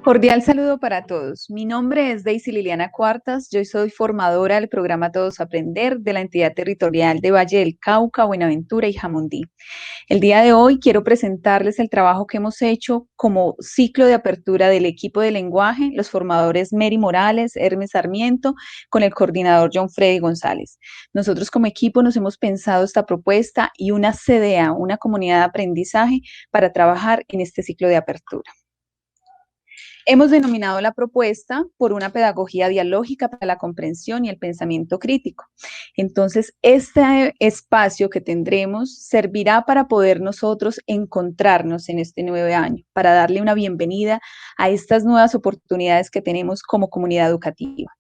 Cordial saludo para todos. Mi nombre es Daisy Liliana Cuartas. Yo soy formadora del programa Todos Aprender de la entidad territorial de Valle del Cauca, Buenaventura y Jamundí. El día de hoy quiero presentarles el trabajo que hemos hecho como ciclo de apertura del equipo de lenguaje, los formadores Mary Morales, Hermes Sarmiento, con el coordinador John Freddy González. Nosotros como equipo nos hemos pensado esta propuesta y una CDA, una comunidad de aprendizaje, para trabajar en este ciclo de apertura. Hemos denominado la propuesta por una pedagogía dialógica para la comprensión y el pensamiento crítico. Entonces, este espacio que tendremos servirá para poder nosotros encontrarnos en este nuevo año, para darle una bienvenida a estas nuevas oportunidades que tenemos como comunidad educativa.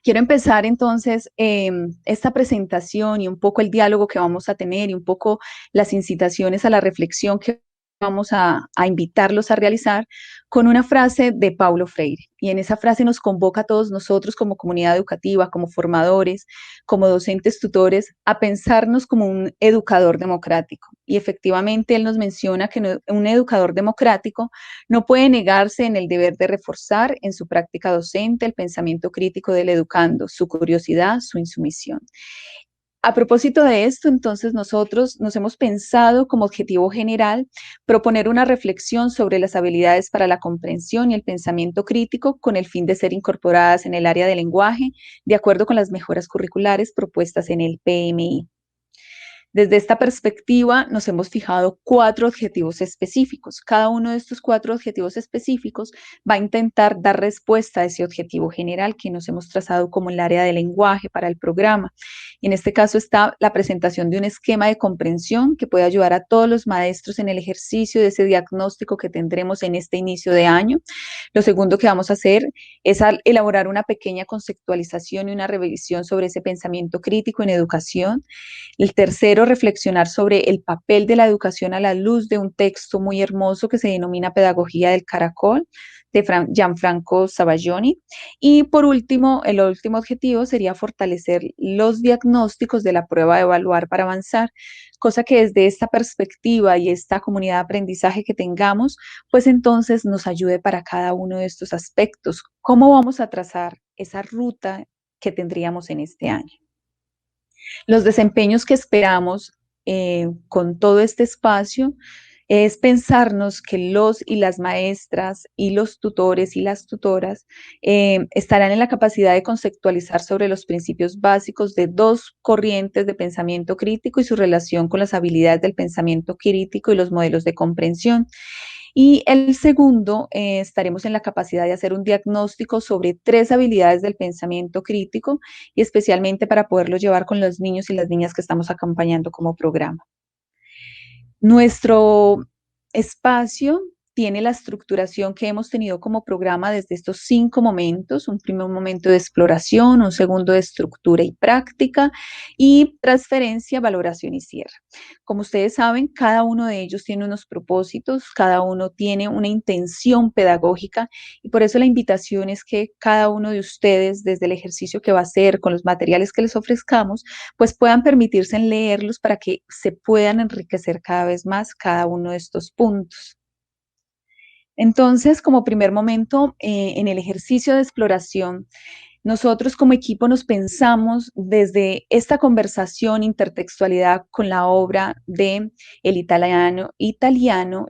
Quiero empezar entonces esta presentación y un poco el diálogo que vamos a tener y un poco las incitaciones a la reflexión que vamos a invitarlos a realizar con una frase de Paulo Freire. Y en esa frase nos convoca a todos nosotros como comunidad educativa, como formadores, como docentes tutores, a pensarnos como un educador democrático. Y efectivamente él nos menciona que un educador democrático no puede negarse en el deber de reforzar en su práctica docente el pensamiento crítico del educando, su curiosidad, su insumisión. A propósito de esto, entonces nosotros nos hemos pensado como objetivo general proponer una reflexión sobre las habilidades para la comprensión y el pensamiento crítico con el fin de ser incorporadas en el área del lenguaje de acuerdo con las mejoras curriculares propuestas en el PMI. Desde esta perspectiva nos hemos fijado 4 objetivos específicos. Cada uno de estos 4 objetivos específicos va a intentar dar respuesta a ese objetivo general que nos hemos trazado como el área de lenguaje para el programa. En este caso está la presentación de un esquema de comprensión que puede ayudar a todos los maestros en el ejercicio de ese diagnóstico que tendremos en este inicio de año. Lo segundo que vamos a hacer es elaborar una pequeña conceptualización y una revisión sobre ese pensamiento crítico en educación. El tercero, reflexionar sobre el papel de la educación a la luz de un texto muy hermoso que se denomina Pedagogía del Caracol, de Gianfranco Savaioni. Y por último, el último objetivo sería fortalecer los diagnósticos de la prueba de evaluar para avanzar, cosa que desde esta perspectiva y esta comunidad de aprendizaje que tengamos, pues entonces nos ayude para cada uno de estos aspectos. ¿Cómo vamos a trazar esa ruta que tendríamos en este año? Los desempeños que esperamos con todo este espacio es pensarnos que los y las maestras y los tutores y las tutoras estarán en la capacidad de conceptualizar sobre los principios básicos de 2 corrientes de pensamiento crítico y su relación con las habilidades del pensamiento crítico y los modelos de comprensión. Y el segundo, estaremos en la capacidad de hacer un diagnóstico sobre 3 habilidades del pensamiento crítico y especialmente para poderlo llevar con los niños y las niñas que estamos acompañando como programa. Nuestro espacio tiene la estructuración que hemos tenido como programa desde estos 5 momentos, un primer momento de exploración, un segundo de estructura y práctica y transferencia, valoración y cierre. Como ustedes saben, cada uno de ellos tiene unos propósitos, cada uno tiene una intención pedagógica y por eso la invitación es que cada uno de ustedes, desde el ejercicio que va a hacer, con los materiales que les ofrezcamos, pues puedan permitirse en leerlos para que se puedan enriquecer cada vez más cada uno de estos puntos. Entonces, como primer momento, en el ejercicio de exploración, nosotros como equipo nos pensamos desde esta conversación, intertextualidad con la obra de el italiano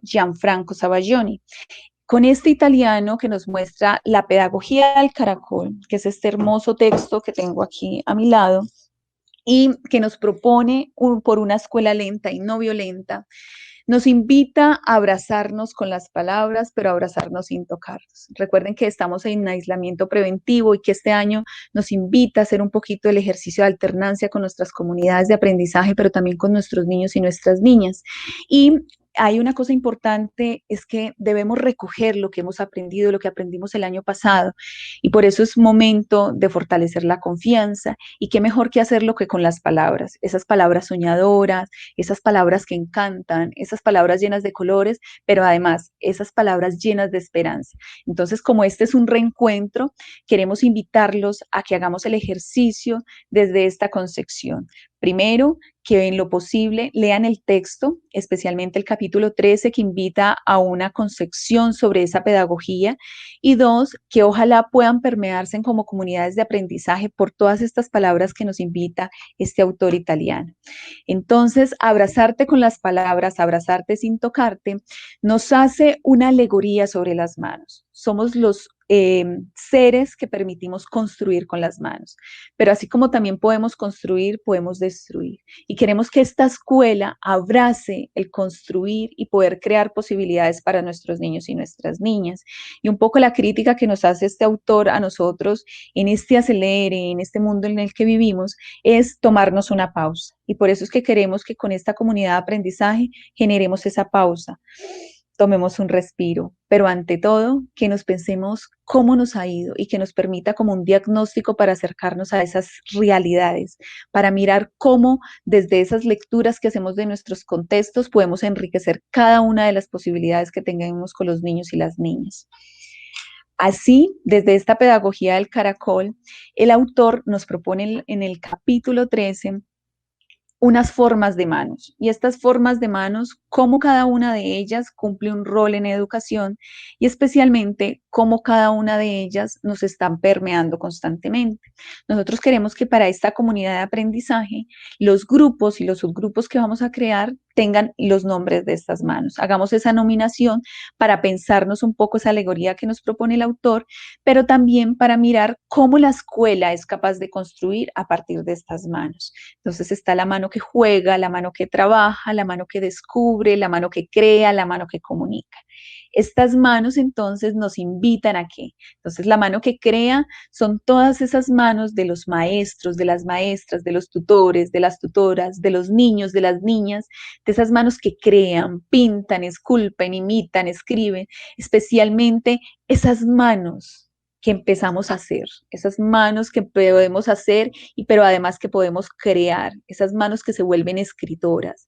Gianfranco Savaioni. Con este italiano que nos muestra la pedagogía del caracol, que es este hermoso texto que tengo aquí a mi lado, y que nos propone por una escuela lenta y no violenta, nos invita a abrazarnos con las palabras, pero a abrazarnos sin tocarnos. Recuerden que estamos en aislamiento preventivo y que este año nos invita a hacer un poquito el ejercicio de alternancia con nuestras comunidades de aprendizaje, pero también con nuestros niños y nuestras niñas. Y hay una cosa importante, es que debemos recoger lo que hemos aprendido, lo que aprendimos el año pasado, y por eso es momento de fortalecer la confianza, y qué mejor que hacerlo que con las palabras, esas palabras soñadoras, esas palabras que encantan, esas palabras llenas de colores, pero además esas palabras llenas de esperanza. Entonces, como este es un reencuentro, queremos invitarlos a que hagamos el ejercicio desde esta concepción. Primero, que en lo posible lean el texto, especialmente el capítulo 13, que invita a una concepción sobre esa pedagogía. Y dos, que ojalá puedan permearse como comunidades de aprendizaje por todas estas palabras que nos invita este autor italiano. Entonces, abrazarte con las palabras, abrazarte sin tocarte, nos hace una alegoría sobre las manos. Somos los seres que permitimos construir con las manos, pero así como también podemos construir, podemos destruir. Y queremos que esta escuela abrace el construir y poder crear posibilidades para nuestros niños y nuestras niñas. Y un poco la crítica que nos hace este autor a nosotros en este acelere, en este mundo en el que vivimos, es tomarnos una pausa. Y por eso es que queremos que con esta comunidad de aprendizaje generemos esa pausa, tomemos un respiro, pero ante todo que nos pensemos cómo nos ha ido y que nos permita como un diagnóstico para acercarnos a esas realidades, para mirar cómo desde esas lecturas que hacemos de nuestros contextos podemos enriquecer cada una de las posibilidades que tengamos con los niños y las niñas. Así, desde esta pedagogía del caracol, el autor nos propone en el capítulo 13 unas formas de manos. Y estas formas de manos, cómo cada una de ellas cumple un rol en educación y especialmente cómo cada una de ellas nos están permeando constantemente. Nosotros queremos que para esta comunidad de aprendizaje, los grupos y los subgrupos que vamos a crear tengan los nombres de estas manos. Hagamos esa nominación para pensarnos un poco esa alegoría que nos propone el autor, pero también para mirar cómo la escuela es capaz de construir a partir de estas manos. Entonces está la mano que juega, la mano que trabaja, la mano que descubre, la mano que crea, la mano que comunica. Estas manos entonces nos invitan a qué. Entonces la mano que crea son todas esas manos de los maestros, de las maestras, de los tutores, de las tutoras, de los niños, de las niñas, de esas manos que crean, pintan, esculpen, imitan, escriben, especialmente esas manos que empezamos a hacer, esas manos que podemos hacer, y pero además que podemos crear, esas manos que se vuelven escritoras,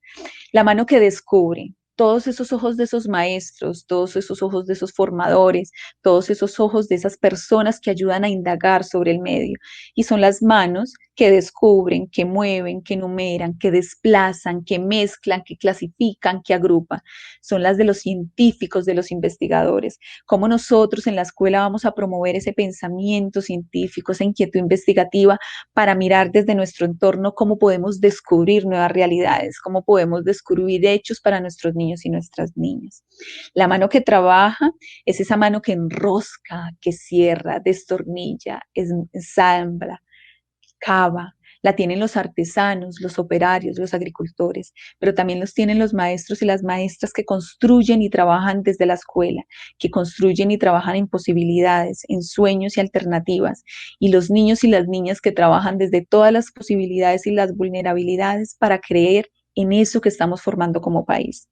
la mano que descubre, todos esos ojos de esos maestros, todos esos ojos de esos formadores, todos esos ojos de esas personas que ayudan a indagar sobre el medio. Y son las manos que descubren, que mueven, que enumeran, que desplazan, que mezclan, que clasifican, que agrupan. Son las de los científicos, de los investigadores. Cómo nosotros en la escuela vamos a promover ese pensamiento científico, esa inquietud investigativa para mirar desde nuestro entorno cómo podemos descubrir nuevas realidades, cómo podemos descubrir hechos para nuestros niños y nuestras niñas. La mano que trabaja es esa mano que enrosca, que cierra, destornilla, ensambla, cava. La tienen los artesanos, los operarios, los agricultores, pero también los tienen los maestros y las maestras que construyen y trabajan desde la escuela, que construyen y trabajan en posibilidades, en sueños y alternativas, y los niños y las niñas que trabajan desde todas las posibilidades y las vulnerabilidades para creer en eso que estamos formando como país.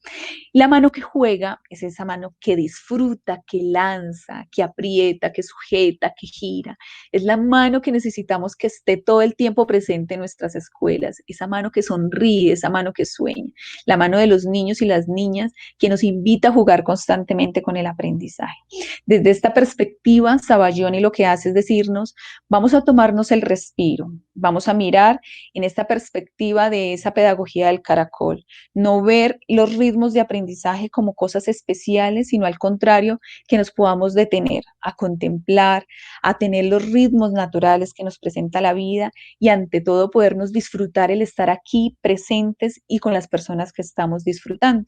La mano que juega es esa mano que disfruta, que lanza, que aprieta, que sujeta, que gira. Es la mano que necesitamos que esté todo el tiempo presente en nuestras escuelas. Esa mano que sonríe, esa mano que sueña. La mano de los niños y las niñas que nos invita a jugar constantemente con el aprendizaje. Desde esta perspectiva, Sabaglioni lo que hace es decirnos, vamos a tomarnos el respiro, vamos a mirar en esta perspectiva de esa pedagogía del caracol, no ver los ritmos de aprendizaje como cosas especiales, sino al contrario, que nos podamos detener a contemplar, a tener los ritmos naturales que nos presenta la vida y ante todo podernos disfrutar el estar aquí presentes y con las personas que estamos disfrutando.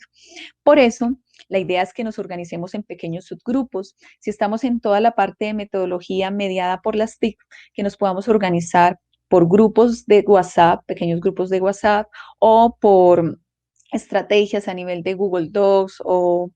Por eso, la idea es que nos organicemos en pequeños subgrupos. Si estamos en toda la parte de metodología mediada por las TIC, que nos podamos organizar por grupos de WhatsApp, pequeños grupos de WhatsApp, o por estrategias a nivel de Google Docs o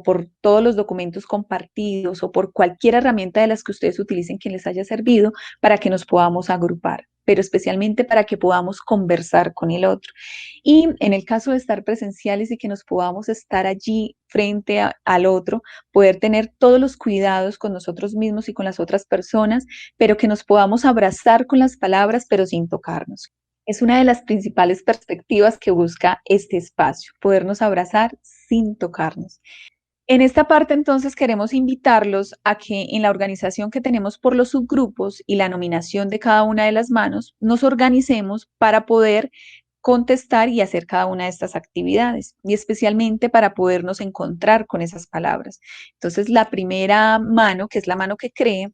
por todos los documentos compartidos o por cualquier herramienta de las que ustedes utilicen que les haya servido para que nos podamos agrupar, pero especialmente para que podamos conversar con el otro. Y en el caso de estar presenciales y que nos podamos estar allí frente al otro, poder tener todos los cuidados con nosotros mismos y con las otras personas, pero que nos podamos abrazar con las palabras, pero sin tocarnos. Es una de las principales perspectivas que busca este espacio, podernos abrazar sin tocarnos. En esta parte, entonces, queremos invitarlos a que en la organización que tenemos por los subgrupos y la nominación de cada una de las manos, nos organicemos para poder contestar y hacer cada una de estas actividades, y especialmente para podernos encontrar con esas palabras. Entonces, la primera mano, que es la mano que cree,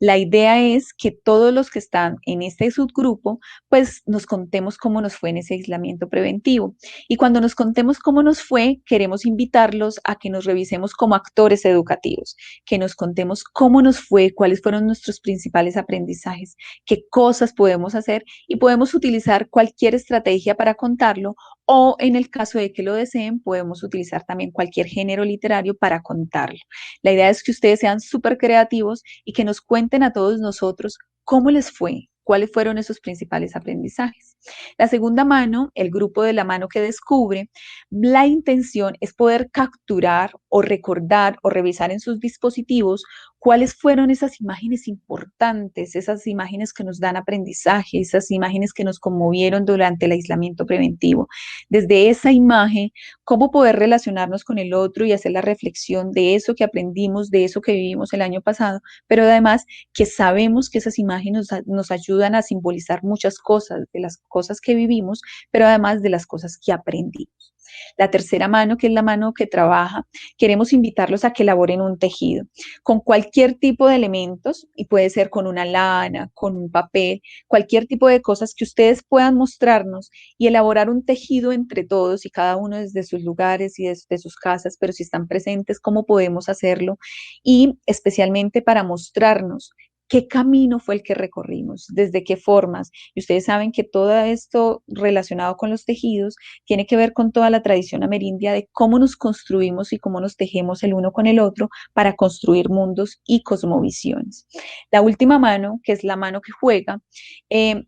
la idea es que todos los que están en este subgrupo, pues nos contemos cómo nos fue en ese aislamiento preventivo. Y cuando nos contemos cómo nos fue, queremos invitarlos a que nos revisemos como actores educativos, que nos contemos cómo nos fue, cuáles fueron nuestros principales aprendizajes, qué cosas podemos hacer y podemos utilizar cualquier estrategia para contarlo o en el caso de que lo deseen, podemos utilizar también cualquier género literario para contarlo. La idea es que ustedes sean súper creativos y que nos cuenten a todos nosotros cómo les fue, cuáles fueron esos principales aprendizajes. La segunda mano, el grupo de la mano que descubre, la intención es poder capturar o recordar o revisar en sus dispositivos cuáles fueron esas imágenes importantes, esas imágenes que nos dan aprendizaje, esas imágenes que nos conmovieron durante el aislamiento preventivo. Desde esa imagen, cómo poder relacionarnos con el otro y hacer la reflexión de eso que aprendimos, de eso que vivimos el año pasado, pero además que sabemos que esas imágenes nos ayudan a simbolizar muchas cosas, de las cosas que vivimos, pero además de las cosas que aprendimos. La tercera mano, que es la mano que trabaja, queremos invitarlos a que elaboren un tejido con cualquier tipo de elementos, y puede ser con una lana, con un papel, cualquier tipo de cosas que ustedes puedan mostrarnos y elaborar un tejido entre todos y cada uno desde sus lugares y desde sus casas, pero si están presentes, cómo podemos hacerlo y especialmente para mostrarnos qué camino fue el que recorrimos, desde qué formas. Y ustedes saben que todo esto relacionado con los tejidos tiene que ver con toda la tradición amerindia de cómo nos construimos y cómo nos tejemos el uno con el otro para construir mundos y cosmovisiones. La última mano, que es la mano que juega,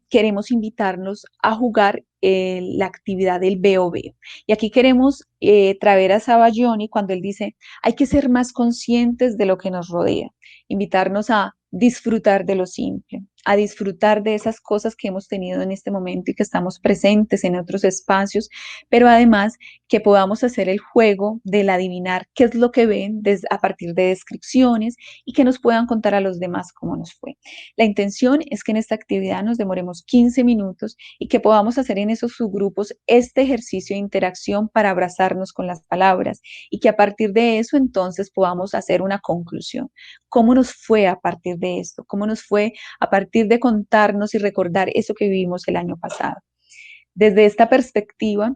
queremos invitarnos a jugar la actividad del veo veo. Y aquí queremos traer a Sabaglioni cuando él dice, hay que ser más conscientes de lo que nos rodea, invitarnos a disfrutar de lo simple, a disfrutar de esas cosas que hemos tenido en este momento y que estamos presentes en otros espacios, pero además que podamos hacer el juego del adivinar qué es lo que ven a partir de descripciones y que nos puedan contar a los demás cómo nos fue. La intención es que en esta actividad nos demoremos 15 minutos y que podamos hacer en esos subgrupos este ejercicio de interacción para abrazarnos con las palabras y que a partir de eso entonces podamos hacer una conclusión. ¿Cómo nos fue a partir de esto? ¿Cómo nos fue a partir de contarnos y recordar eso que vivimos el año pasado? Desde esta perspectiva,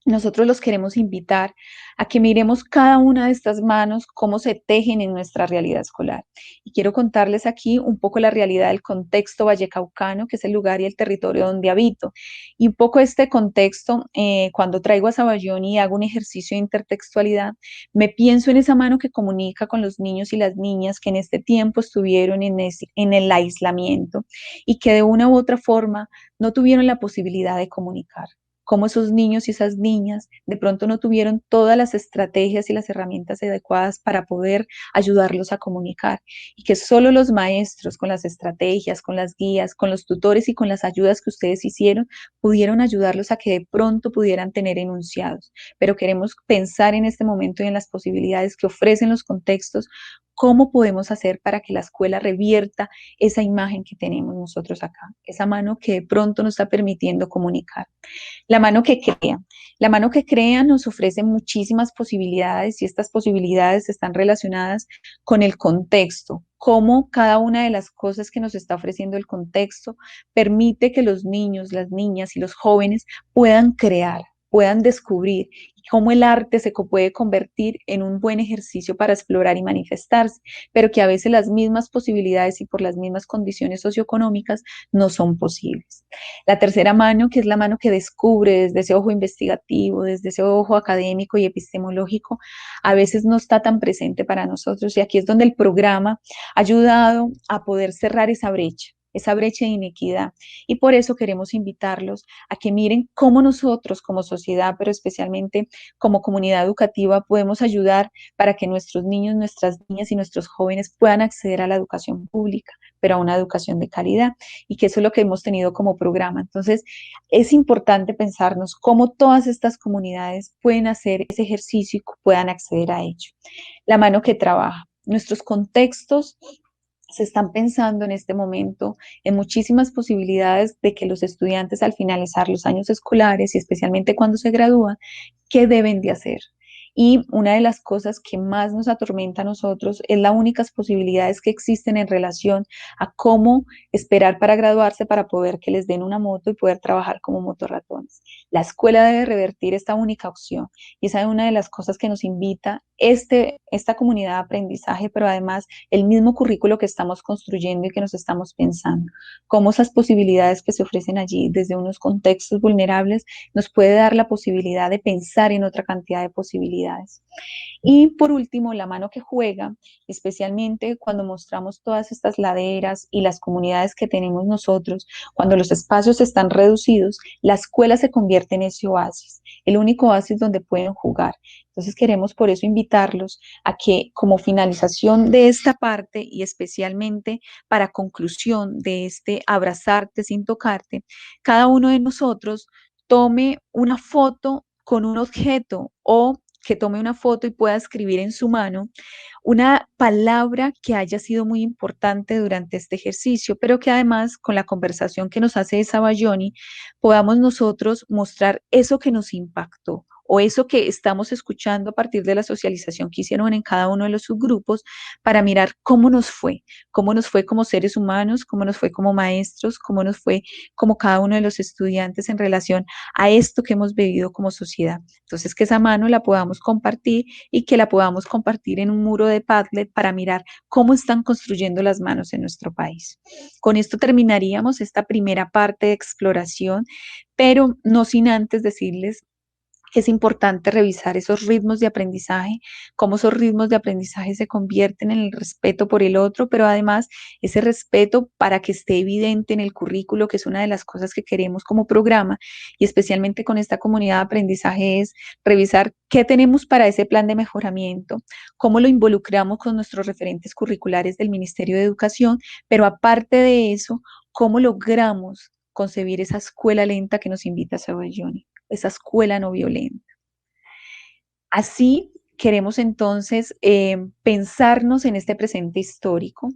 nosotros los queremos invitar a que miremos cada una de estas manos, cómo se tejen en nuestra realidad escolar. Y quiero contarles aquí un poco la realidad del contexto vallecaucano, que es el lugar y el territorio donde habito. Y un poco este contexto, cuando traigo a Sabaglioni y hago un ejercicio de intertextualidad, me pienso en esa mano que comunica con los niños y las niñas que en este tiempo estuvieron en el aislamiento y que de una u otra forma no tuvieron la posibilidad de comunicar, cómo esos niños y esas niñas de pronto no tuvieron todas las estrategias y las herramientas adecuadas para poder ayudarlos a comunicar y que solo los maestros con las estrategias, con las guías, con los tutores y con las ayudas que ustedes hicieron pudieron ayudarlos a que de pronto pudieran tener enunciados. Pero queremos pensar en este momento y en las posibilidades que ofrecen los contextos, cómo podemos hacer para que la escuela revierta esa imagen que tenemos nosotros acá, esa mano que de pronto nos está permitiendo comunicar. La mano que crea. La mano que crea nos ofrece muchísimas posibilidades y estas posibilidades están relacionadas con el contexto, cómo cada una de las cosas que nos está ofreciendo el contexto permite que los niños, las niñas y los jóvenes puedan crear, puedan descubrir y cómo el arte se puede convertir en un buen ejercicio para explorar y manifestarse, pero que a veces las mismas posibilidades y por las mismas condiciones socioeconómicas no son posibles. La tercera mano, que es la mano que descubre desde ese ojo investigativo, desde ese ojo académico y epistemológico, a veces no está tan presente para nosotros. Y aquí es donde el programa ha ayudado a poder cerrar esa brecha de inequidad. Y por eso queremos invitarlos a que miren cómo nosotros como sociedad, pero especialmente como comunidad educativa, podemos ayudar para que nuestros niños, nuestras niñas y nuestros jóvenes puedan acceder a la educación pública, pero a una educación de calidad. Y que eso es lo que hemos tenido como programa. Entonces, es importante pensarnos cómo todas estas comunidades pueden hacer ese ejercicio y puedan acceder a ello. La mano que trabaja. Nuestros contextos se están pensando en este momento en muchísimas posibilidades de que los estudiantes al finalizar los años escolares y especialmente cuando se gradúan, ¿qué deben de hacer? Y una de las cosas que más nos atormenta a nosotros es las únicas posibilidades que existen en relación a cómo esperar para graduarse para poder que les den una moto y poder trabajar como motorratones. La escuela debe revertir esta única opción y esa es una de las cosas que nos invita esta comunidad de aprendizaje, pero además el mismo currículo que estamos construyendo y que nos estamos pensando, cómo esas posibilidades que se ofrecen allí desde unos contextos vulnerables nos puede dar la posibilidad de pensar en otra cantidad de posibilidades. Y por último, la mano que juega, especialmente cuando mostramos todas estas laderas y las comunidades que tenemos nosotros, cuando los espacios están reducidos, la escuela se convierte en ese oasis, el único oasis donde pueden jugar. Entonces queremos por eso invitarlos a que como finalización de esta parte y especialmente para conclusión de este abrazarte sin tocarte, cada uno de nosotros tome una foto con un objeto o que tome una foto y pueda escribir en su mano una palabra que haya sido muy importante durante este ejercicio, pero que además con la conversación que nos hace Sabayoni podamos nosotros mostrar eso que nos impactó o eso que estamos escuchando a partir de la socialización que hicieron en cada uno de los subgrupos para mirar cómo nos fue como seres humanos, cómo nos fue como maestros, cómo nos fue como cada uno de los estudiantes en relación a esto que hemos vivido como sociedad. Entonces, que esa mano la podamos compartir y que la podamos compartir en un muro de Padlet para mirar cómo están construyendo las manos en nuestro país. Con esto terminaríamos esta primera parte de exploración, pero no sin antes decirles que es importante revisar esos ritmos de aprendizaje, cómo esos ritmos de aprendizaje se convierten en el respeto por el otro, pero además ese respeto para que esté evidente en el currículo, que es una de las cosas que queremos como programa, y especialmente con esta comunidad de aprendizaje es revisar qué tenemos para ese plan de mejoramiento, cómo lo involucramos con nuestros referentes curriculares del Ministerio de Educación, pero aparte de eso, cómo logramos concebir esa escuela lenta que nos invita a Sabayoni, esa escuela no violenta. Así queremos entonces pensarnos en este presente histórico,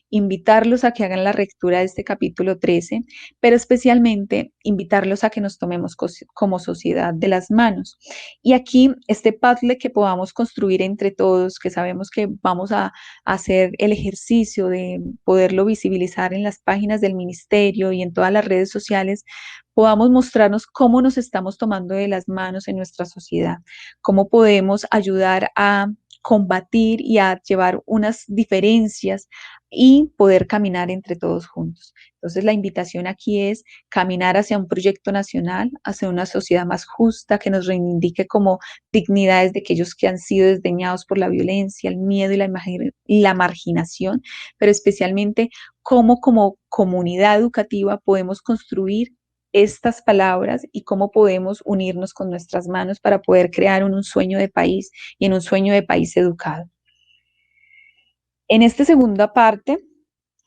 invitarlos a que hagan la lectura de este capítulo 13, pero especialmente invitarlos a que nos tomemos como sociedad de las manos. Y aquí este Padlet que podamos construir entre todos, que sabemos que vamos a hacer el ejercicio de poderlo visibilizar en las páginas del ministerio y en todas las redes sociales, podamos mostrarnos cómo nos estamos tomando de las manos en nuestra sociedad, cómo podemos ayudar a combatir y a llevar unas diferencias y poder caminar entre todos juntos. Entonces la invitación aquí es caminar hacia un proyecto nacional, hacia una sociedad más justa que nos reivindique como dignidades de aquellos que han sido desdeñados por la violencia, el miedo y la marginación, pero especialmente cómo como comunidad educativa podemos construir estas palabras y cómo podemos unirnos con nuestras manos para poder crear un sueño de país y en un sueño de país educado. En esta segunda parte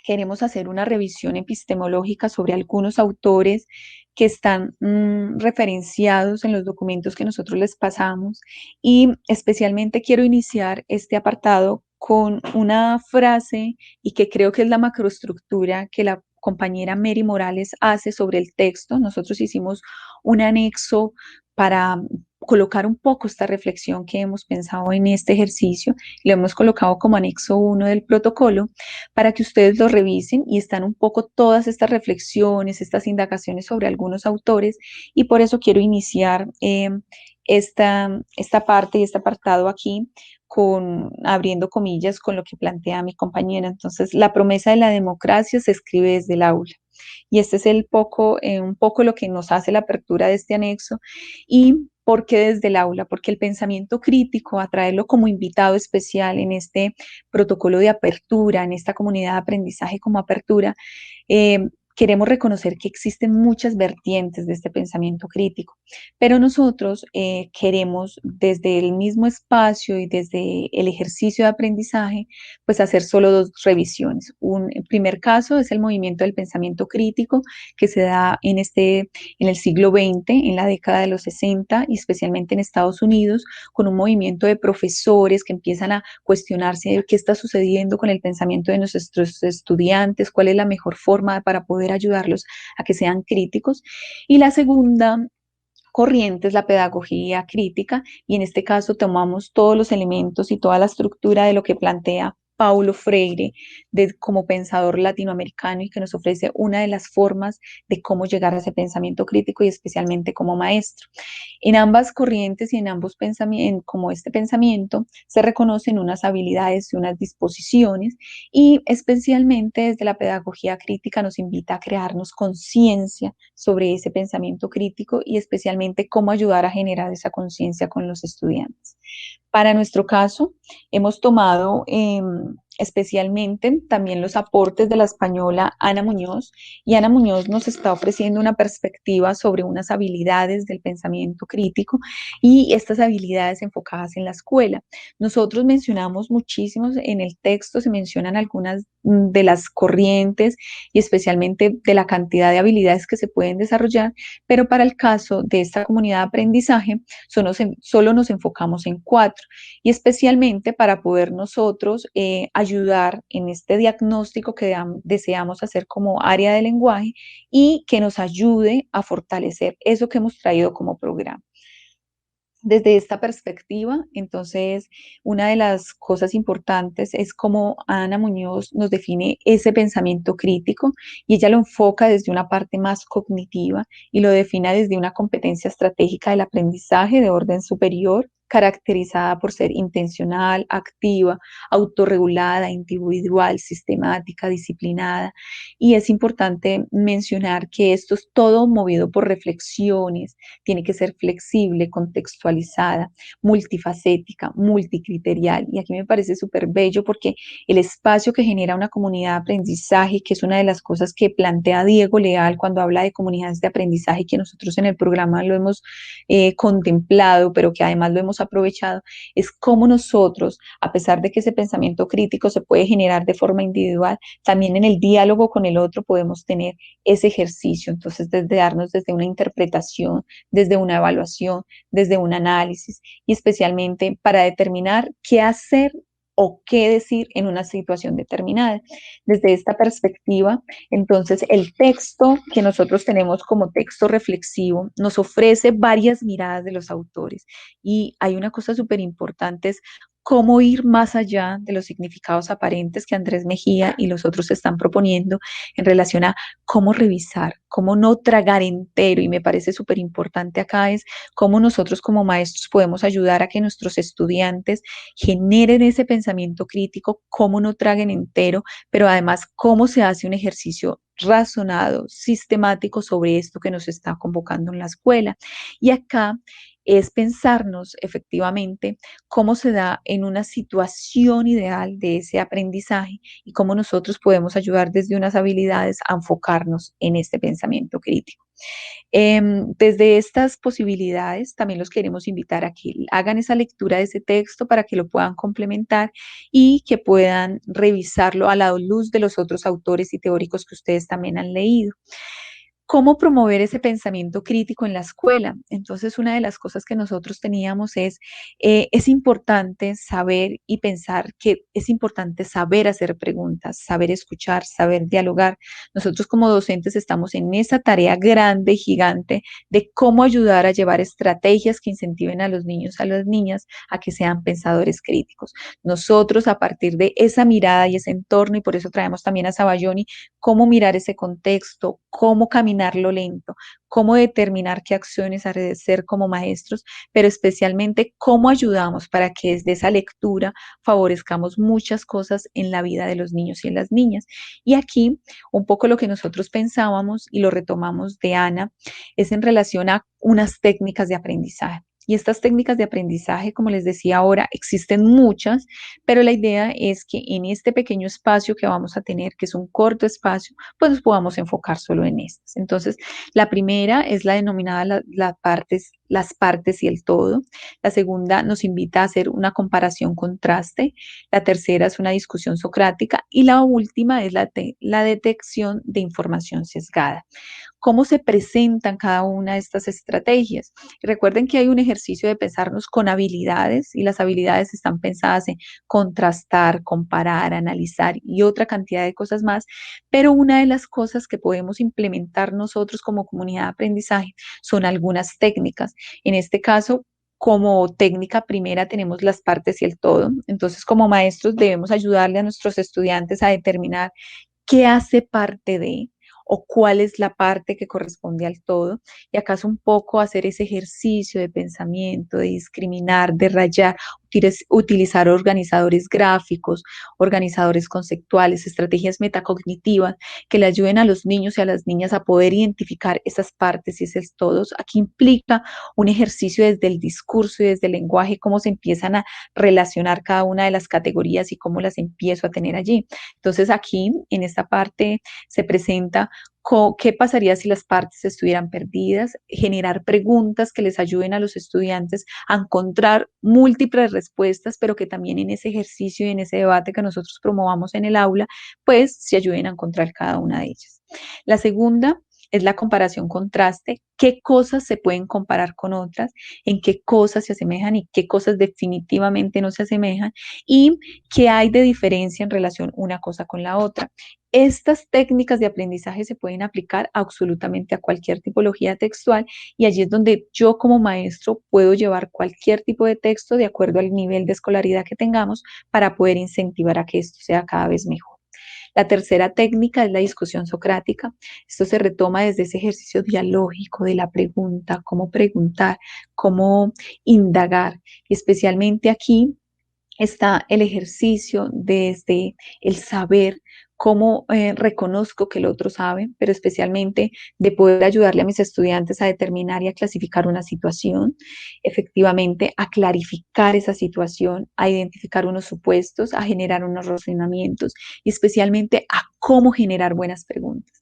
queremos hacer una revisión epistemológica sobre algunos autores que están referenciados en los documentos que nosotros les pasamos y especialmente quiero iniciar este apartado con una frase y que creo que es la macroestructura que la compañera Mary Morales hace sobre el texto. Nosotros hicimos un anexo para colocar un poco esta reflexión que hemos pensado en este ejercicio. Lo hemos colocado como anexo 1 del protocolo para que ustedes lo revisen y están un poco todas estas reflexiones, estas indagaciones sobre algunos autores y por eso quiero iniciar esta parte y este apartado aquí con abriendo comillas con lo que plantea mi compañera. Entonces, la promesa de la democracia se escribe desde el aula. Y este es un poco lo que nos hace la apertura de este anexo. ¿Y por qué desde el aula? Porque el pensamiento crítico, a traerlo como invitado especial en este protocolo de apertura, en esta comunidad de aprendizaje como apertura, queremos reconocer que existen muchas vertientes de este pensamiento crítico, pero nosotros queremos desde el mismo espacio y desde el ejercicio de aprendizaje, pues hacer solo dos revisiones. Un primer caso es el movimiento del pensamiento crítico que se da en el siglo XX, en la década de los 60 y especialmente en Estados Unidos, con un movimiento de profesores que empiezan a cuestionarse de qué está sucediendo con el pensamiento de nuestros estudiantes, cuál es la mejor forma para poder ayudarlos a que sean críticos. Y la segunda corriente es la pedagogía crítica, y en este caso tomamos todos los elementos y toda la estructura de lo que plantea Paulo Freire como pensador latinoamericano y que nos ofrece una de las formas de cómo llegar a ese pensamiento crítico y especialmente como maestro. En ambas corrientes y en ambos pensamientos, como este pensamiento, se reconocen unas habilidades y unas disposiciones, y especialmente desde la pedagogía crítica nos invita a crearnos conciencia sobre ese pensamiento crítico y especialmente cómo ayudar a generar esa conciencia con los estudiantes. Para nuestro caso, hemos tomado especialmente también los aportes de la española Ana Muñoz, y Ana Muñoz nos está ofreciendo una perspectiva sobre unas habilidades del pensamiento crítico y estas habilidades enfocadas en la escuela. Nosotros mencionamos muchísimos en el texto, se mencionan algunas de las corrientes y especialmente de la cantidad de habilidades que se pueden desarrollar, pero para el caso de esta comunidad de aprendizaje solo nos enfocamos en cuatro, y especialmente para poder nosotros ayudar en este diagnóstico que deseamos hacer como área de lenguaje y que nos ayude a fortalecer eso que hemos traído como programa. Desde esta perspectiva, entonces, una de las cosas importantes es cómo Ana Muñoz nos define ese pensamiento crítico, y ella lo enfoca desde una parte más cognitiva y lo define desde una competencia estratégica del aprendizaje de orden superior, caracterizada por ser intencional, activa, autorregulada, individual, sistemática, disciplinada. Y es importante mencionar que esto es todo movido por reflexiones, tiene que ser flexible, contextualizada, multifacética, multicriterial. Y aquí me parece súper bello porque el espacio que genera una comunidad de aprendizaje, que es una de las cosas que plantea Diego Leal cuando habla de comunidades de aprendizaje, que nosotros en el programa lo hemos contemplado, pero que además lo hemos aprovechado, es cómo nosotros, a pesar de que ese pensamiento crítico se puede generar de forma individual, también en el diálogo con el otro podemos tener ese ejercicio. Entonces, desde darnos desde una interpretación, desde una evaluación, desde un análisis, y especialmente para determinar qué hacer o qué decir en una situación determinada. Desde esta perspectiva, entonces, el texto que nosotros tenemos como texto reflexivo nos ofrece varias miradas de los autores, y hay una cosa súper importante, es cómo ir más allá de los significados aparentes que Andrés Mejía y los otros están proponiendo en relación a cómo revisar, cómo no tragar entero. Y me parece súper importante acá es cómo nosotros como maestros podemos ayudar a que nuestros estudiantes generen ese pensamiento crítico, cómo no traguen entero, pero además cómo se hace un ejercicio razonado, sistemático sobre esto que nos está convocando en la escuela. Y acá es pensarnos efectivamente cómo se da en una situación ideal de ese aprendizaje y cómo nosotros podemos ayudar desde unas habilidades a enfocarnos en este pensamiento crítico. Desde estas posibilidades también los queremos invitar a que hagan esa lectura de ese texto para que lo puedan complementar y que puedan revisarlo a la luz de los otros autores y teóricos que ustedes también han leído. ¿Cómo promover ese pensamiento crítico en la escuela? Entonces, una de las cosas que nosotros teníamos es importante saber y pensar que es importante saber hacer preguntas, saber escuchar, saber dialogar. Nosotros como docentes estamos en esa tarea grande y gigante de cómo ayudar a llevar estrategias que incentiven a los niños, a las niñas, a que sean pensadores críticos. Nosotros, a partir de esa mirada y ese entorno, y por eso traemos también a Sabayoni, cómo mirar ese contexto, cómo caminarlo lento, cómo determinar qué acciones hacer como maestros, pero especialmente cómo ayudamos para que desde esa lectura favorezcamos muchas cosas en la vida de los niños y en las niñas. Y aquí un poco lo que nosotros pensábamos y lo retomamos de Ana es en relación a unas técnicas de aprendizaje. Y estas técnicas de aprendizaje, como les decía ahora, existen muchas, pero la idea es que en este pequeño espacio que vamos a tener, que es un corto espacio, pues nos podamos enfocar solo en estas. Entonces, la primera es la denominada las partes y el todo. La segunda nos invita a hacer una comparación-contraste. La tercera es una discusión socrática. Y la última es la detección de información sesgada. ¿Cómo se presentan cada una de estas estrategias? Y recuerden que hay un ejercicio de pensarnos con habilidades y las habilidades están pensadas en contrastar, comparar, analizar y otra cantidad de cosas más, pero una de las cosas que podemos implementar nosotros como comunidad de aprendizaje son algunas técnicas. En este caso, como técnica primera tenemos las partes y el todo. Entonces, como maestros debemos ayudarle a nuestros estudiantes a determinar qué hace parte de o cuál es la parte que corresponde al todo. Y acaso un poco hacer ese ejercicio de pensamiento, de discriminar, de rayar, utilizar organizadores gráficos, organizadores conceptuales, estrategias metacognitivas que le ayuden a los niños y a las niñas a poder identificar esas partes y esos todos. Aquí implica un ejercicio desde el discurso y desde el lenguaje, cómo se empiezan a relacionar cada una de las categorías y cómo las empiezo a tener allí. Entonces aquí en esta parte se presenta qué pasaría si las partes estuvieran perdidas, generar preguntas que les ayuden a los estudiantes a encontrar múltiples respuestas, pero que también en ese ejercicio y en ese debate que nosotros promovamos en el aula, pues se ayuden a encontrar cada una de ellas. La segunda es la comparación-contraste, qué cosas se pueden comparar con otras, en qué cosas se asemejan y qué cosas definitivamente no se asemejan y qué hay de diferencia en relación una cosa con la otra. Estas técnicas de aprendizaje se pueden aplicar absolutamente a cualquier tipología textual y allí es donde yo como maestro puedo llevar cualquier tipo de texto de acuerdo al nivel de escolaridad que tengamos para poder incentivar a que esto sea cada vez mejor. La tercera técnica es la discusión socrática. Esto se retoma desde ese ejercicio dialógico de la pregunta, cómo preguntar, cómo indagar. Y especialmente aquí está el ejercicio desde el saber cómo reconozco que el otro sabe, pero especialmente de poder ayudarle a mis estudiantes a determinar y a clasificar una situación, efectivamente a clarificar esa situación, a identificar unos supuestos, a generar unos razonamientos y especialmente a cómo generar buenas preguntas.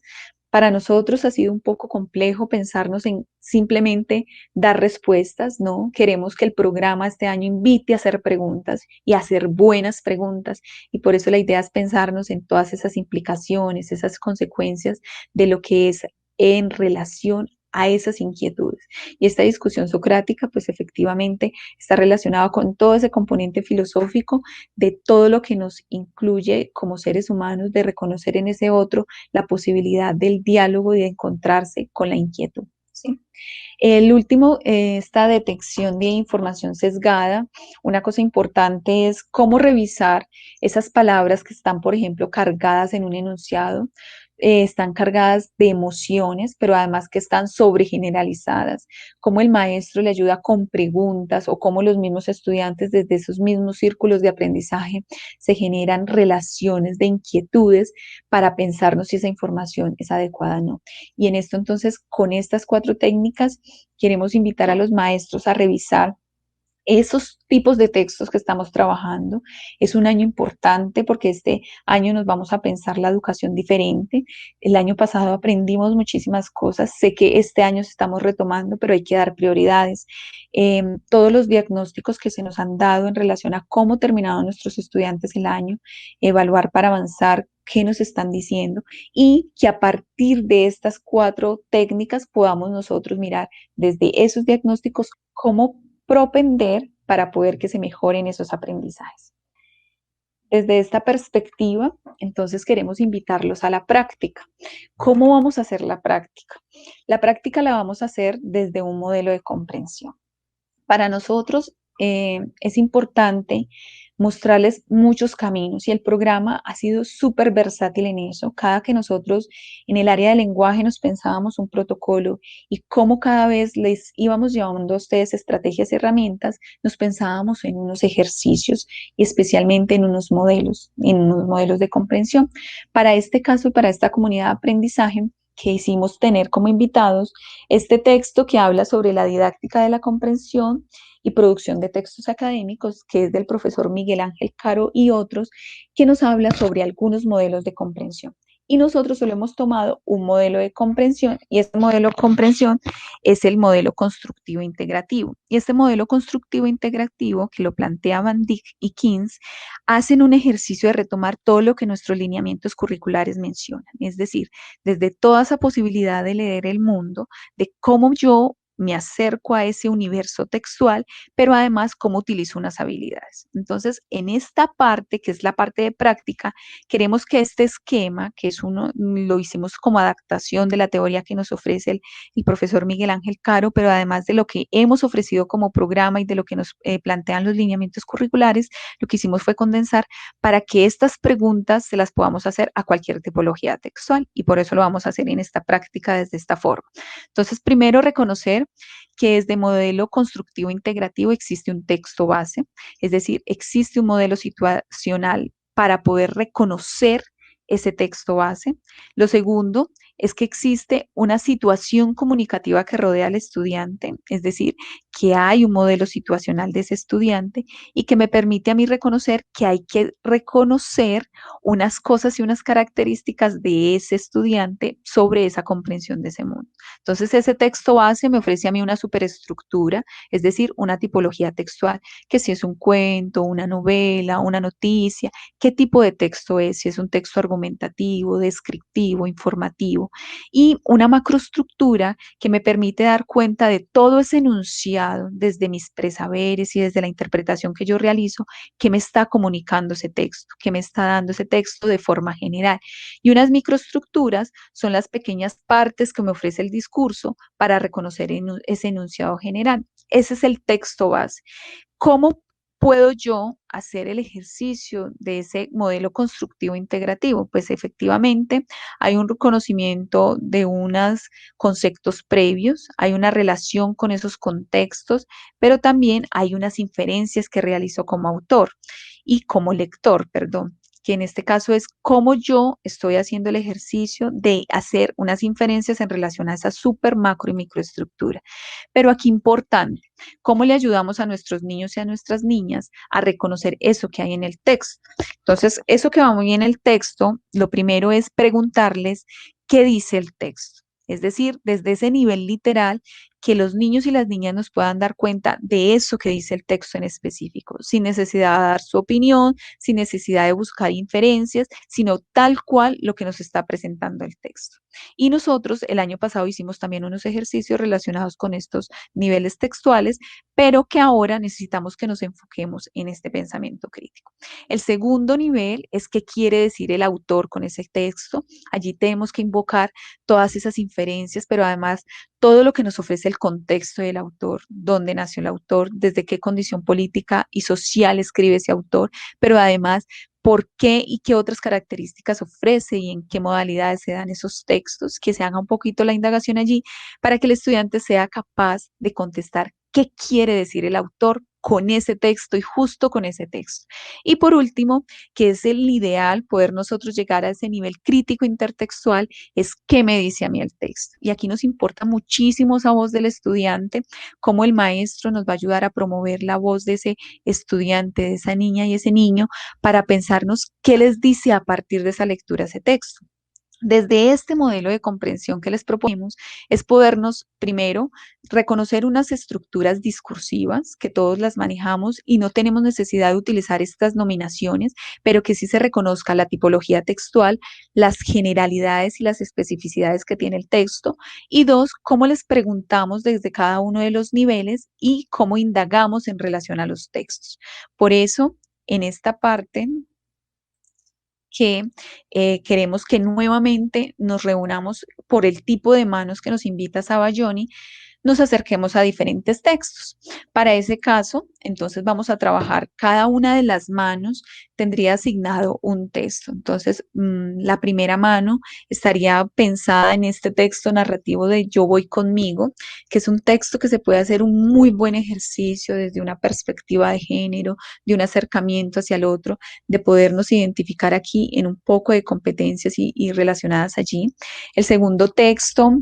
Para nosotros ha sido un poco complejo pensarnos en simplemente dar respuestas, ¿no? Queremos que el programa este año invite a hacer preguntas y a hacer buenas preguntas y por eso la idea es pensarnos en todas esas implicaciones, esas consecuencias de lo que es en relación a esas inquietudes. Y esta discusión socrática, pues efectivamente está relacionada con todo ese componente filosófico de todo lo que nos incluye como seres humanos, de reconocer en ese otro la posibilidad del diálogo y de encontrarse con la inquietud. ¿Sí? El último, esta detección de información sesgada, una cosa importante es cómo revisar esas palabras que están, por ejemplo, cargadas en un enunciado, están cargadas de emociones, pero además que están sobregeneralizadas, cómo el maestro le ayuda con preguntas o cómo los mismos estudiantes desde esos mismos círculos de aprendizaje se generan relaciones de inquietudes para pensarnos si esa información es adecuada o no. Y en esto entonces, con estas cuatro técnicas, queremos invitar a los maestros a revisar esos tipos de textos que estamos trabajando. Es un año importante porque este año nos vamos a pensar la educación diferente. El año pasado aprendimos muchísimas cosas. Sé que este año estamos retomando, pero hay que dar prioridades. Todos los diagnósticos que se nos han dado en relación a cómo terminaron nuestros estudiantes el año, evaluar para avanzar qué nos están diciendo y que a partir de estas cuatro técnicas podamos nosotros mirar desde esos diagnósticos cómo propender para poder que se mejoren esos aprendizajes. Desde esta perspectiva, entonces queremos invitarlos a la práctica. ¿Cómo vamos a hacer la práctica? La práctica la vamos a hacer desde un modelo de comprensión. Para nosotros es importante mostrarles muchos caminos y el programa ha sido súper versátil en eso. Cada que nosotros en el área de lenguaje nos pensábamos un protocolo y cómo cada vez les íbamos llevando a ustedes estrategias y herramientas, nos pensábamos en unos ejercicios y especialmente en unos modelos de comprensión. Para este caso y para esta comunidad de aprendizaje, quisimos tener como invitados este texto que habla sobre la didáctica de la comprensión y producción de textos académicos, que es del profesor Miguel Ángel Caro y otros, que nos habla sobre algunos modelos de comprensión. Y nosotros solo hemos tomado un modelo de comprensión y este modelo de comprensión es el modelo constructivo integrativo. Y este modelo constructivo integrativo, que lo planteaban Dick y Keynes, hacen un ejercicio de retomar todo lo que nuestros lineamientos curriculares mencionan. Es decir, desde toda esa posibilidad de leer el mundo, de cómo yo me acerco a ese universo textual, pero además cómo utilizo unas habilidades. Entonces, en esta parte, que es la parte de práctica, queremos que este esquema, que es uno, lo hicimos como adaptación de la teoría que nos ofrece el profesor Miguel Ángel Caro, pero además de lo que hemos ofrecido como programa y de lo que nos plantean los lineamientos curriculares, lo que hicimos fue condensar para que estas preguntas se las podamos hacer a cualquier tipología textual y por eso lo vamos a hacer en esta práctica desde esta forma. Entonces, primero reconocer que desde modelo constructivo integrativo existe un texto base, es decir, existe un modelo situacional para poder reconocer ese texto base. Lo segundo es que existe una situación comunicativa que rodea al estudiante, es decir, que hay un modelo situacional de ese estudiante y que me permite a mí reconocer que hay que reconocer unas cosas y unas características de ese estudiante sobre esa comprensión de ese mundo. Entonces, ese texto base me ofrece a mí una superestructura, es decir, una tipología textual, que si es un cuento, una novela, una noticia, qué tipo de texto es, si es un texto argumentativo, descriptivo, informativo, y una macroestructura que me permite dar cuenta de todo ese enunciado desde mis presaberes y desde la interpretación que yo realizo, que me está comunicando ese texto, que me está dando ese texto de forma general. Y unas microestructuras son las pequeñas partes que me ofrece el discurso para reconocer ese enunciado general. Ese es el texto base. ¿Cómo puedo yo hacer el ejercicio de ese modelo constructivo integrativo? Pues efectivamente hay un reconocimiento de unos conceptos previos, hay una relación con esos contextos, pero también hay unas inferencias que realizo como autor y como lector, perdón, que en este caso es cómo yo estoy haciendo el ejercicio de hacer unas inferencias en relación a esa super macro y microestructura. Pero aquí importante, ¿cómo le ayudamos a nuestros niños y a nuestras niñas a reconocer eso que hay en el texto? Entonces, eso que va muy bien en el texto, lo primero es preguntarles qué dice el texto. Es decir, desde ese nivel literal, que los niños y las niñas nos puedan dar cuenta de eso que dice el texto en específico, sin necesidad de dar su opinión, sin necesidad de buscar inferencias, sino tal cual lo que nos está presentando el texto. Y nosotros el año pasado hicimos también unos ejercicios relacionados con estos niveles textuales, pero que ahora necesitamos que nos enfoquemos en este pensamiento crítico. El segundo nivel es qué quiere decir el autor con ese texto. Allí tenemos que invocar todas esas inferencias, pero además todo lo que nos ofrece el contexto del autor, dónde nació el autor, desde qué condición política y social escribe ese autor, pero además por qué y qué otras características ofrece y en qué modalidades se dan esos textos, que se haga un poquito la indagación allí para que el estudiante sea capaz de contestar qué quiere decir el autor con ese texto y justo con ese texto. Y por último, que es el ideal poder nosotros llegar a ese nivel crítico intertextual, es qué me dice a mí el texto. Y aquí nos importa muchísimo esa voz del estudiante, cómo el maestro nos va a ayudar a promover la voz de ese estudiante, de esa niña y ese niño, para pensarnos qué les dice a partir de esa lectura ese texto. Desde este modelo de comprensión que les proponemos es podernos, primero, reconocer unas estructuras discursivas que todos las manejamos y no tenemos necesidad de utilizar estas nominaciones, pero que sí se reconozca la tipología textual, las generalidades y las especificidades que tiene el texto. Y dos, cómo les preguntamos desde cada uno de los niveles y cómo indagamos en relación a los textos. Por eso, en esta parte que queremos que nuevamente nos reunamos por el tipo de manos que nos invita Sabayoni, nos acerquemos a diferentes textos. Para ese caso, entonces vamos a trabajar cada una de las manos tendría asignado un texto. Entonces, la primera mano estaría pensada en este texto narrativo de Yo voy conmigo, que es un texto que se puede hacer un muy buen ejercicio desde una perspectiva de género, de un acercamiento hacia el otro, de podernos identificar aquí en un poco de competencias y relacionadas allí. El segundo texto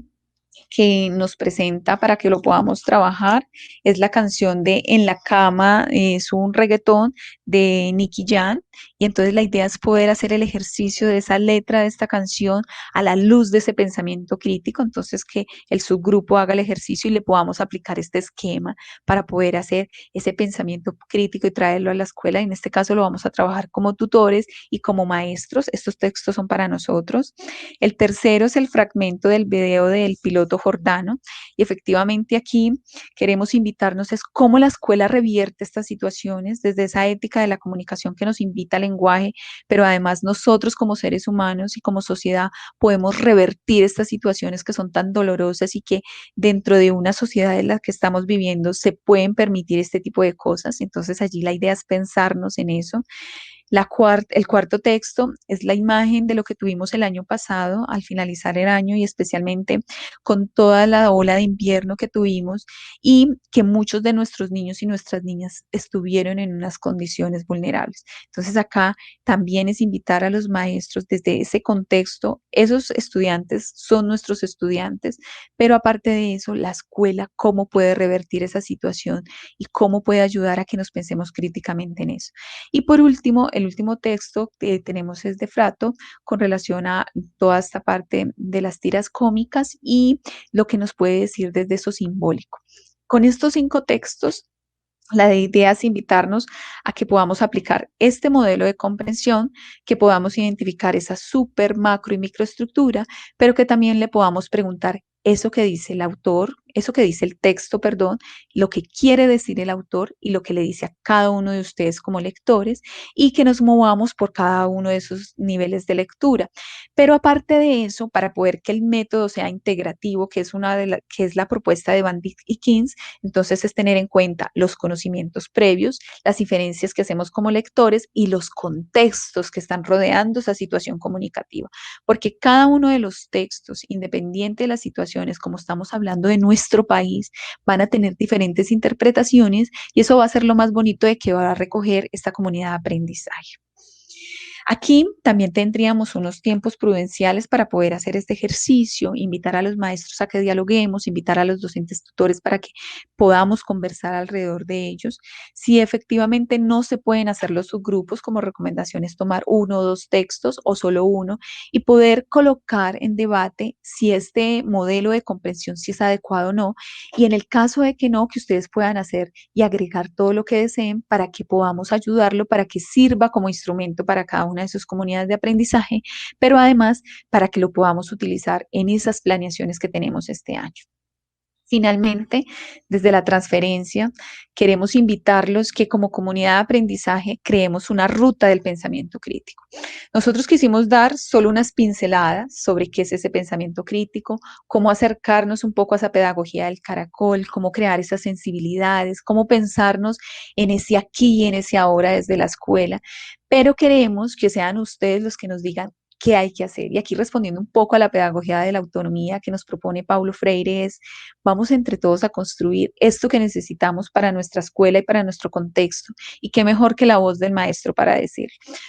que nos presenta para que lo podamos trabajar es la canción de En la cama, es un reggaetón de Nicky Jam, y entonces la idea es poder hacer el ejercicio de esa letra de esta canción a la luz de ese pensamiento crítico, entonces que el subgrupo haga el ejercicio y le podamos aplicar este esquema para poder hacer ese pensamiento crítico y traerlo a la escuela. En este caso lo vamos a trabajar como tutores y como maestros, estos textos son para nosotros. El tercero es el fragmento del video del piloto Jordano, y efectivamente aquí queremos invitarnos es cómo la escuela revierte estas situaciones desde esa ética de la comunicación que nos invita al lenguaje, pero además nosotros como seres humanos y como sociedad podemos revertir estas situaciones que son tan dolorosas y que dentro de una sociedad en la que estamos viviendo se pueden permitir este tipo de cosas. Entonces allí la idea es pensarnos en eso. El cuarto texto es la imagen de lo que tuvimos el año pasado al finalizar el año y especialmente con toda la ola de invierno que tuvimos y que muchos de nuestros niños y nuestras niñas estuvieron en unas condiciones vulnerables. Entonces acá también es invitar a los maestros desde ese contexto. Esos estudiantes son nuestros estudiantes, pero aparte de eso, la escuela, cómo puede revertir esa situación y cómo puede ayudar a que nos pensemos críticamente en eso. Y por último, el último texto que tenemos es de Frato con relación a toda esta parte de las tiras cómicas y lo que nos puede decir desde eso simbólico. Con estos 5 textos, la idea es invitarnos a que podamos aplicar este modelo de comprensión, que podamos identificar esa super, macro y microestructura, pero que también le podamos preguntar eso que dice el autor, eso que dice el texto, perdón, lo que quiere decir el autor y lo que le dice a cada uno de ustedes como lectores, y que nos movamos por cada uno de esos niveles de lectura. Pero aparte de eso, para poder que el método sea integrativo, que es que es la propuesta de Van Dyck y Keynes, entonces es tener en cuenta los conocimientos previos, las diferencias que hacemos como lectores y los contextos que están rodeando esa situación comunicativa, porque cada uno de los textos, independiente de las situaciones, como estamos hablando de nuestro país, van a tener diferentes interpretaciones y eso va a ser lo más bonito de que va a recoger esta comunidad de aprendizaje. Aquí también tendríamos unos tiempos prudenciales para poder hacer este ejercicio, invitar a los maestros a que dialoguemos, invitar a los docentes tutores para que podamos conversar alrededor de ellos. Si efectivamente no se pueden hacer los subgrupos, como recomendación es tomar 1 o 2 textos o solo uno y poder colocar en debate si este modelo de comprensión si es adecuado o no. Y en el caso de que no, que ustedes puedan hacer y agregar todo lo que deseen para que podamos ayudarlo, para que sirva como instrumento para cada una de sus comunidades de aprendizaje, pero además para que lo podamos utilizar en esas planeaciones que tenemos este año. Finalmente, desde la transferencia, queremos invitarlos que como comunidad de aprendizaje creemos una ruta del pensamiento crítico. Nosotros quisimos dar solo unas pinceladas sobre qué es ese pensamiento crítico, cómo acercarnos un poco a esa pedagogía del caracol, cómo crear esas sensibilidades, cómo pensarnos en ese aquí y en ese ahora desde la escuela, pero queremos que sean ustedes los que nos digan qué hay que hacer. Y aquí respondiendo un poco a la pedagogía de la autonomía que nos propone Paulo Freire es, vamos entre todos a construir esto que necesitamos para nuestra escuela y para nuestro contexto. Y qué mejor que la voz del maestro para decir.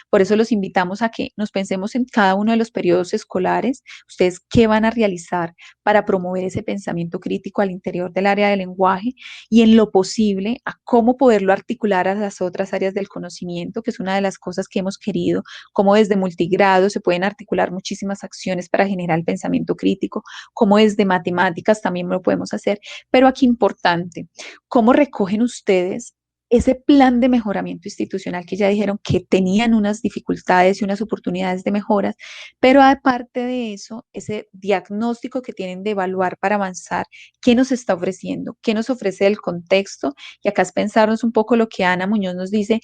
Por eso los invitamos a que nos pensemos en cada uno de los periodos escolares, ustedes qué van a realizar para promover ese pensamiento crítico al interior del área del lenguaje y en lo posible a cómo poderlo articular a las otras áreas del conocimiento, que es una de las cosas que hemos querido, como desde multigrado se pueden articular muchísimas acciones para generar el pensamiento crítico, como desde matemáticas también lo podemos hacer, pero aquí importante, ¿cómo recogen ustedes ese plan de mejoramiento institucional que ya dijeron que tenían unas dificultades y unas oportunidades de mejoras, pero aparte de eso, ese diagnóstico que tienen de evaluar para avanzar, qué nos está ofreciendo, qué nos ofrece el contexto? Y acá es pensarnos un poco lo que Ana Muñoz nos dice,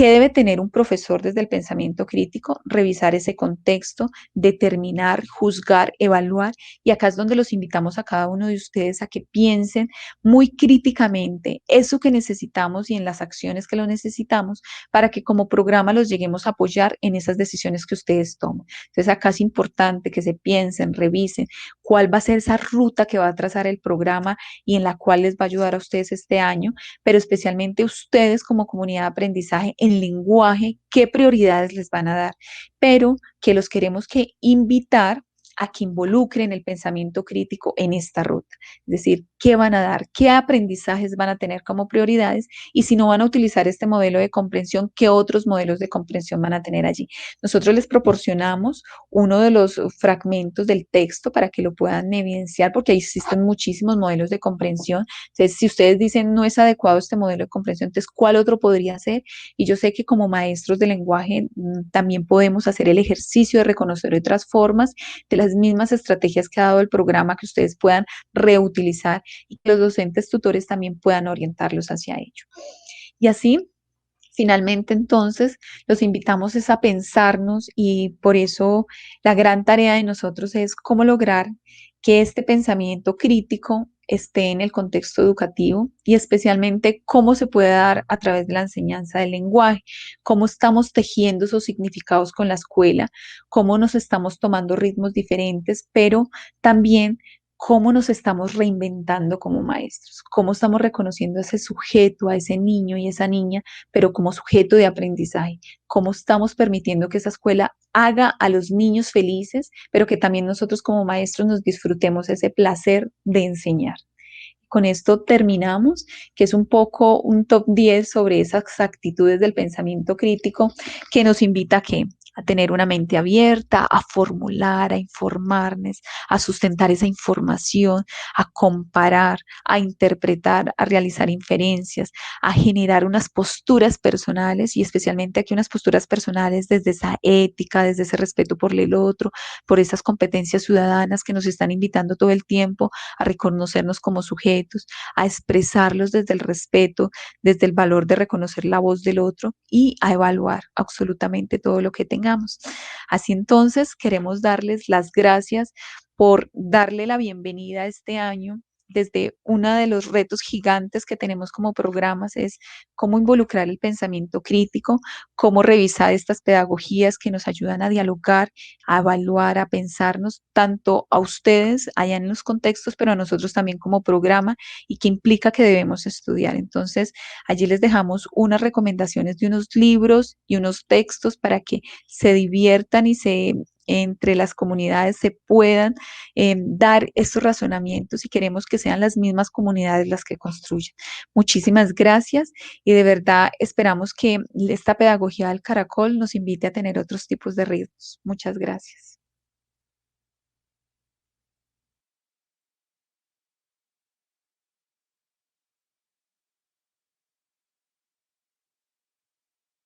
¿Qué debe tener un profesor desde el pensamiento crítico? Revisar ese contexto, determinar, juzgar, evaluar. Y acá es donde los invitamos a cada uno de ustedes a que piensen muy críticamente eso que necesitamos y en las acciones que lo necesitamos para que como programa los lleguemos a apoyar en esas decisiones que ustedes toman. Entonces acá es importante que se piensen, revisen cuál va a ser esa ruta que va a trazar el programa y en la cual les va a ayudar a ustedes este año, pero especialmente ustedes como comunidad de aprendizaje en lenguaje, qué prioridades les van a dar, pero que los queremos que invitar a que involucren el pensamiento crítico en esta ruta. Es decir, qué van a dar, qué aprendizajes van a tener como prioridades y si no van a utilizar este modelo de comprensión, qué otros modelos de comprensión van a tener allí. Nosotros les proporcionamos uno de los fragmentos del texto para que lo puedan evidenciar porque existen muchísimos modelos de comprensión. Entonces, si ustedes dicen no es adecuado este modelo de comprensión, entonces, ¿cuál otro podría ser? Y yo sé que como maestros de lenguaje también podemos hacer el ejercicio de reconocer otras formas de las mismas estrategias que ha dado el programa que ustedes puedan reutilizar y que los docentes tutores también puedan orientarlos hacia ello. Y así, finalmente, entonces, los invitamos es a pensarnos y por eso la gran tarea de nosotros es cómo lograr que este pensamiento crítico esté en el contexto educativo y especialmente cómo se puede dar a través de la enseñanza del lenguaje, cómo estamos tejiendo esos significados con la escuela, cómo nos estamos tomando ritmos diferentes, pero también cómo nos estamos reinventando como maestros, cómo estamos reconociendo a ese sujeto, a ese niño y esa niña pero como sujeto de aprendizaje, cómo estamos permitiendo que esa escuela haga a los niños felices, pero que también nosotros como maestros nos disfrutemos ese placer de enseñar. Con esto terminamos, que es un poco un top 10 sobre esas actitudes del pensamiento crítico que nos invita a qué? A tener una mente abierta, a formular, a informarnos, a sustentar esa información, a comparar, a interpretar, a realizar inferencias, a generar unas posturas personales y especialmente aquí unas posturas personales desde esa ética, desde ese respeto por el otro, por esas competencias ciudadanas que nos están invitando todo el tiempo a reconocernos como sujetos, a expresarlos desde el respeto, desde el valor de reconocer la voz del otro y a evaluar absolutamente todo lo que tengamos. Así entonces, queremos darles las gracias por darle la bienvenida a este año. Desde uno de los retos gigantes que tenemos como programas es cómo involucrar el pensamiento crítico, cómo revisar estas pedagogías que nos ayudan a dialogar, a evaluar, a pensarnos tanto a ustedes allá en los contextos, pero a nosotros también como programa y que implica que debemos estudiar. Entonces, allí les dejamos unas recomendaciones de unos libros y unos textos para que se diviertan y se entre las comunidades se puedan dar estos razonamientos y queremos que sean las mismas comunidades las que construyan. Muchísimas gracias y de verdad esperamos que esta pedagogía del caracol nos invite a tener otros tipos de ritmos. Muchas gracias.